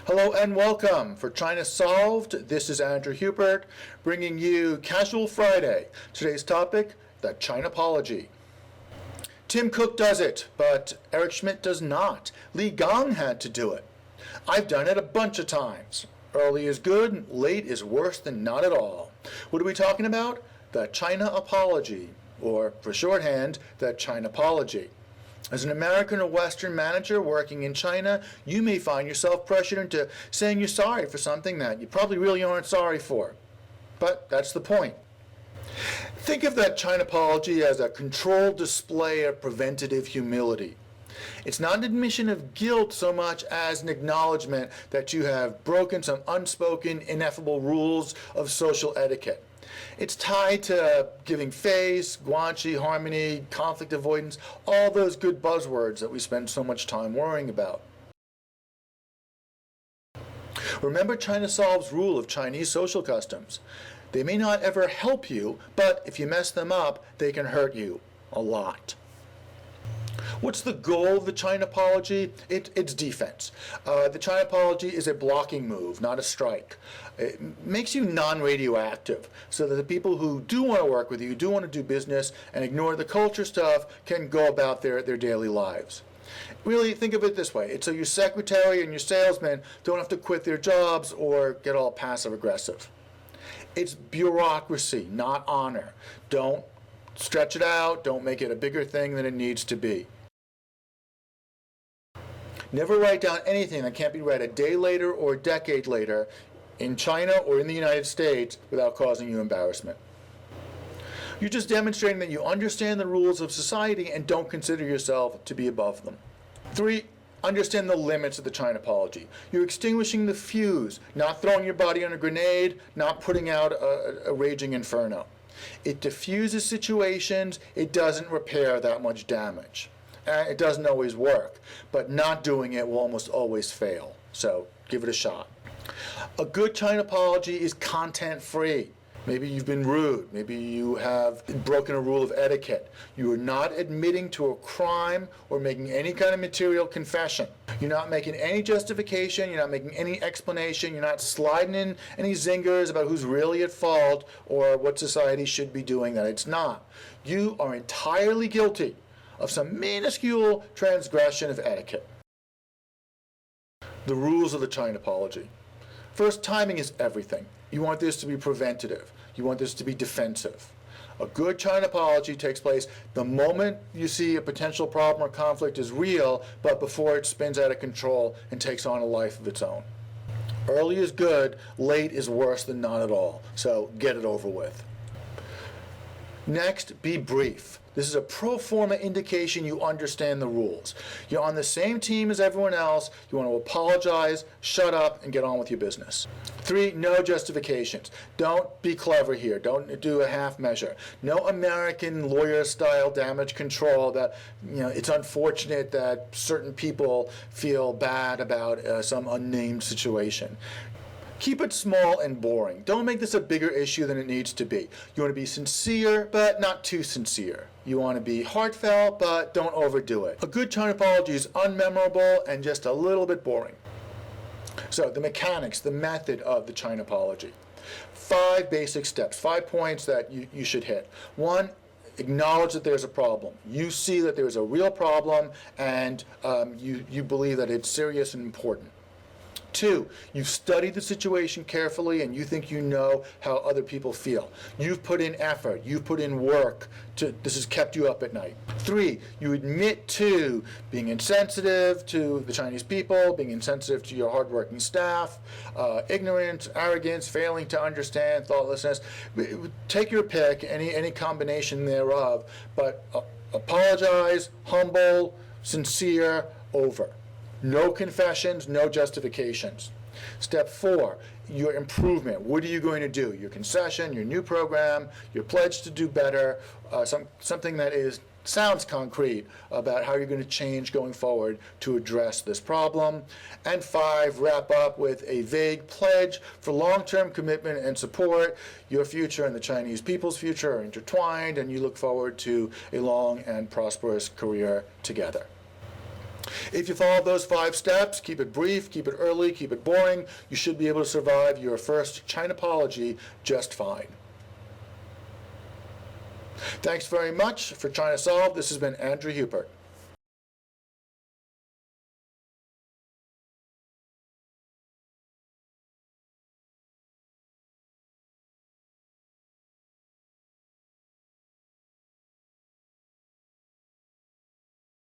Hello and welcome. For China Solved, this is Andrew Hubert, bringing you Casual Friday. Today's topic, the Chinapology. Tim Cook does it, but Eric Schmidt does not. Li Gang had to do it. I've done it a bunch of times. Early is good, late is worse than not at all. What are we talking about? The Chinapology, or for shorthand, the Chinapology. As an American or Western manager working in China, you may find yourself pressured into saying you're sorry for something that you probably really aren't sorry for. But that's the point. Think of that Chinapology as a controlled display of preventative humility. It's not an admission of guilt so much as an acknowledgement that you have broken some unspoken, ineffable rules of social etiquette. It's tied to giving face, guanxi, harmony, conflict avoidance, all those good buzzwords that we spend so much time worrying about. Remember China Solved's rule of Chinese social customs. They may not ever help you, but if you mess them up, they can hurt you a lot. What's the goal of the Chinapology? It's defense. The Chinapology is a blocking move, not a strike. It makes you non-radioactive, so that the people who do want to work with you, do want to do business, and ignore the culture stuff can go about their daily lives. Really, think of it this way. It's so your secretary and your salesman don't have to quit their jobs or get all passive-aggressive. It's bureaucracy, not honor. Don't stretch it out. Don't make it a bigger thing than it needs to be. Never write down anything that can't be read a day later or a decade later in China or in the United States without causing you embarrassment. You're just demonstrating that you understand the rules of society and don't consider yourself to be above them. 3, understand the limits of the Chinapology. You're extinguishing the fuse, not throwing your body on a grenade, not putting out a raging inferno. It diffuses situations, it doesn't repair that much damage. It doesn't always work, but not doing it will almost always fail. So give it a shot. A good Chinapology is content-free. Maybe you've been rude. Maybe you have broken a rule of etiquette. You are not admitting to a crime or making any kind of material confession. You're not making any justification. You're not making any explanation. You're not sliding in any zingers about who's really at fault or what society should be doing that it's not. You are entirely guilty of some minuscule transgression of etiquette. The rules of the Chinapology. First, timing is everything. You want this to be preventative. You want this to be defensive. A good Chinapology takes place the moment you see a potential problem or conflict is real, but before it spins out of control and takes on a life of its own. Early is good, late is worse than not at all. So get it over with. Next, be brief. This is a pro forma indication you understand the rules. You're on the same team as everyone else. You want to apologize, shut up, and get on with your business. 3, no justifications. Don't be clever here. Don't do a half measure. No American lawyer-style damage control that, it's unfortunate that certain people feel bad about some unnamed situation. Keep it small and boring. Don't make this a bigger issue than it needs to be. You want to be sincere, but not too sincere. You want to be heartfelt, but don't overdo it. A good Chinapology is unmemorable and just a little bit boring. So the mechanics, the method of the Chinapology. 5 basic steps, 5 points that you should hit. 1, acknowledge that there's a problem. You see that there's a real problem and you believe that it's serious and important. 2, you've studied the situation carefully and you think you know how other people feel. You've put in effort, you've put in work, this has kept you up at night. 3, you admit to being insensitive to the Chinese people, being insensitive to your hardworking staff, ignorance, arrogance, failing to understand, thoughtlessness. Take your pick, any combination thereof, but apologize, humble, sincere, over. No confessions, no justifications. Step 4, your improvement. What are you going to do? Your concession, your new program, your pledge to do better, something that sounds concrete about how you're going to change going forward to address this problem. And 5, wrap up with a vague pledge for long-term commitment and support. Your future and the Chinese people's future are intertwined, and you look forward to a long and prosperous career together. If you follow those 5 steps, keep it brief, keep it early, keep it boring, you should be able to survive your first Chinapology just fine. Thanks very much for China Solved. This has been Andrew Hupert.